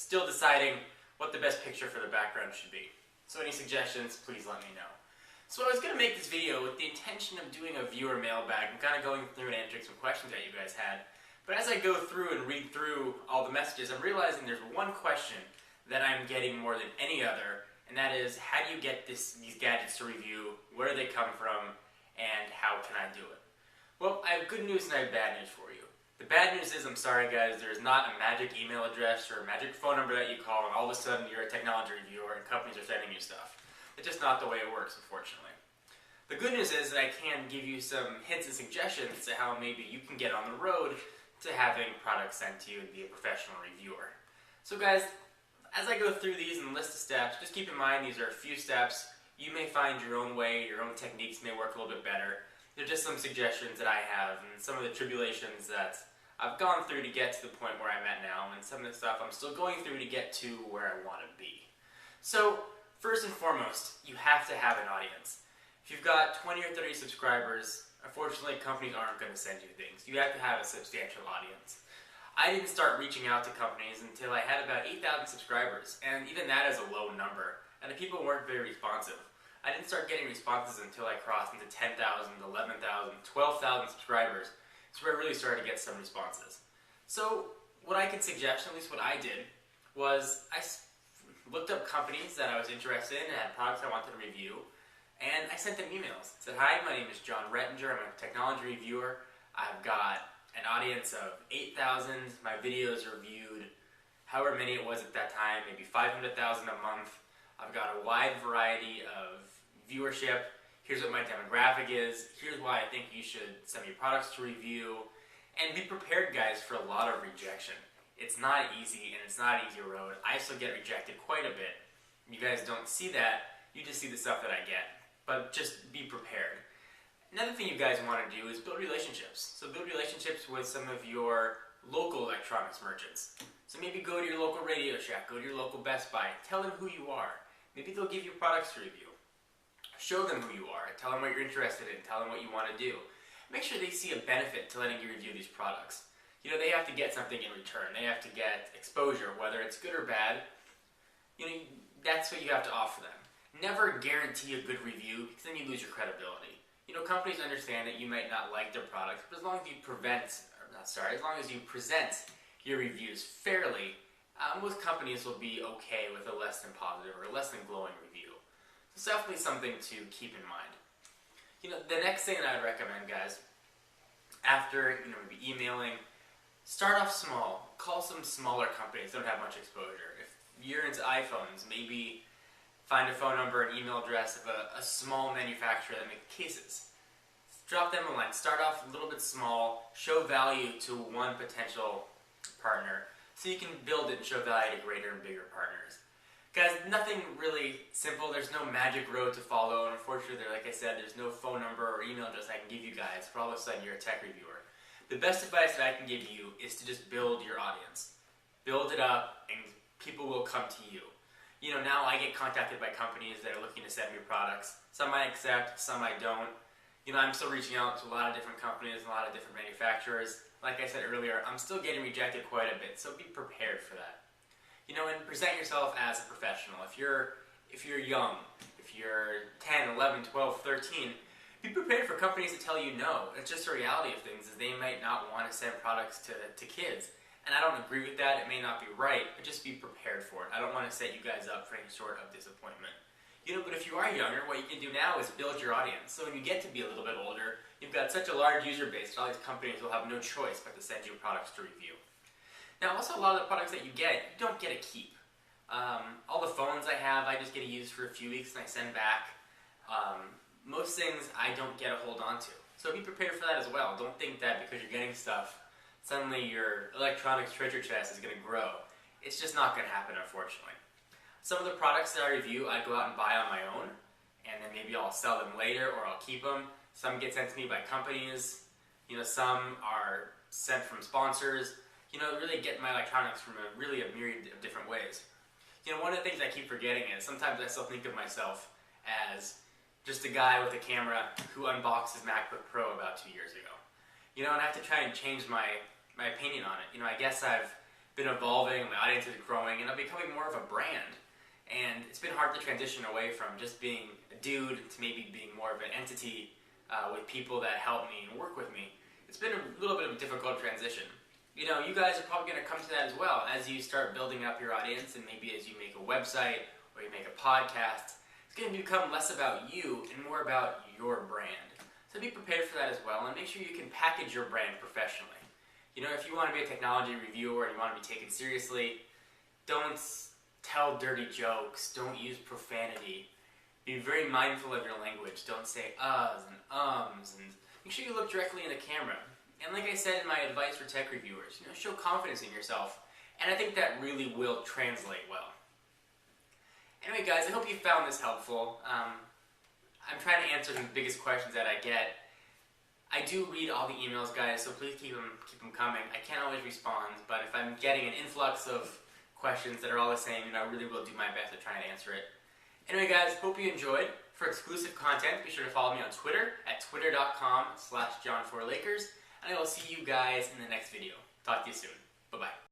still deciding what the best picture for the background should be. So any suggestions, please let me know. So I was going to make this video with the intention of doing a viewer mailbag and kind of going through and answering some questions that you guys had. But as I go through and read through all the messages, I'm realizing there's one question that I'm getting more than any other, and that is, how do you get these gadgets to review, where do they come from, and how can I do it? Well, I have good news and I have bad news for you. The bad news is, I'm sorry guys, there's not a magic email address or a magic phone number that you call and all of a sudden you're a technology reviewer and companies are sending you stuff. It's just not the way it works, unfortunately. The good news is that I can give you some hints and suggestions to how maybe you can get on the road to having products sent to you and be a professional reviewer. So guys, as I go through these and list the steps, just keep in mind these are a few steps. You may find your own way, your own techniques may work a little bit better. They're just some suggestions that I have and some of the tribulations that I've gone through to get to the point where I'm at now, and some of the stuff I'm still going through to get to where I want to be. So, first and foremost, you have to have an audience. If you've got 20 or 30 subscribers, unfortunately companies aren't going to send you things. You have to have a substantial audience. I didn't start reaching out to companies until I had about 8,000 subscribers, and even that is a low number, and the people weren't very responsive. I didn't start getting responses until I crossed into 10,000, 11,000, 12,000 subscribers. That's where I really started to get some responses. So what I can suggest, at least what I did, was I looked up companies that I was interested in and had products I wanted to review, and I sent them emails. I said, hi, my name is John Rettinger, I'm a technology reviewer. I've got an audience of 8,000, my videos are viewed however many it was at that time, maybe 500,000 a month. I've got a wide variety of viewership. Here's what my demographic is. Here's why I think you should send me products to review. And be prepared, guys, for a lot of rejection. It's not easy, and it's not an easy road. I still get rejected quite a bit. You guys don't see that. You just see the stuff that I get. But just be prepared. Another thing you guys want to do is build relationships. So build relationships with some of your local electronics merchants. So maybe go to your local Radio Shack, go to your local Best Buy, tell them who you are. Maybe they'll give you products to review. Show them who you are, tell them what you're interested in, tell them what you want to do. Make sure they see a benefit to letting you review these products. You know, they have to get something in return. They have to get exposure, whether it's good or bad. You know, that's what you have to offer them. Never guarantee a good review, because then you lose your credibility. You know, companies understand that you might not like their products, but as long as you present your reviews fairly, most companies will be okay with a less than positive or a less than glowing review. It's definitely something to keep in mind. You know, the next thing that I would recommend, guys, after maybe emailing, start off small. Call some smaller companies that don't have much exposure. If you're into iPhones, maybe find a phone number and email address of a small manufacturer that makes cases. Drop them a line. Start off a little bit small. Show value to one potential partner so you can build it and show value to greater and bigger partners. Guys, nothing really simple. There's no magic road to follow. And unfortunately, like I said, there's no phone number or email address I can give you guys for all of a sudden you're a tech reviewer. The best advice that I can give you is to just build your audience. Build it up and people will come to you. You know, now I get contacted by companies that are looking to send me products. Some I accept, some I don't. You know, I'm still reaching out to a lot of different companies, a lot of different manufacturers. Like I said earlier, I'm still getting rejected quite a bit, so be prepared for that. You know, and present yourself as a professional. If you're young, if you're 10, 11, 12, 13, be prepared for companies to tell you no. It's just the reality of things, is they might not want to send products to kids. And I don't agree with that, it may not be right, but just be prepared for it. I don't want to set you guys up for any sort of disappointment. You know, but if you are younger, what you can do now is build your audience. So when you get to be a little bit older, you've got such a large user base that all these companies will have no choice but to send you products to review. Now also a lot of the products that you don't get to keep. All the phones I have, I just get to use for a few weeks and I send back. Most things I don't get a hold on to. So be prepared for that as well. Don't think that because you're getting stuff, suddenly your electronics treasure chest is going to grow. It's just not going to happen, unfortunately. Some of the products that I review, I go out and buy on my own, and then maybe I'll sell them later or I'll keep them. Some get sent to me by companies. You know, some are sent from sponsors. You know, really get my electronics from a myriad of different ways. You know, one of the things I keep forgetting is sometimes I still think of myself as just a guy with a camera who unboxed his MacBook Pro about 2 years ago. You know, and I have to try and change my opinion on it. You know, I guess I've been evolving, my audience is growing, and I'm becoming more of a brand. And it's been hard to transition away from just being a dude to maybe being more of an entity with people that help me and work with me. It's been a little bit of a difficult transition. You know, you guys are probably going to come to that as well as you start building up your audience, and maybe as you make a website or you make a podcast. It's going to become less about you and more about your brand. So be prepared for that as well, and make sure you can package your brand professionally. You know, if you want to be a technology reviewer and you want to be taken seriously, don't tell dirty jokes, don't use profanity. Be very mindful of your language. Don't say uhs and ums, and make sure you look directly in the camera. And like I said in my advice for tech reviewers, you know, show confidence in yourself, and I think that really will translate well. Anyway guys, I hope you found this helpful. I'm trying to answer the biggest questions that I get. I do read all the emails, guys, so please keep them coming. I can't always respond, but if I'm getting an influx of questions that are all the same, you know, I really will do my best to try and answer it. Anyway guys, hope you enjoyed. For exclusive content, be sure to follow me on Twitter at twitter.com/John4Lakers, and I will see you guys in the next video. Talk to you soon. Bye-bye.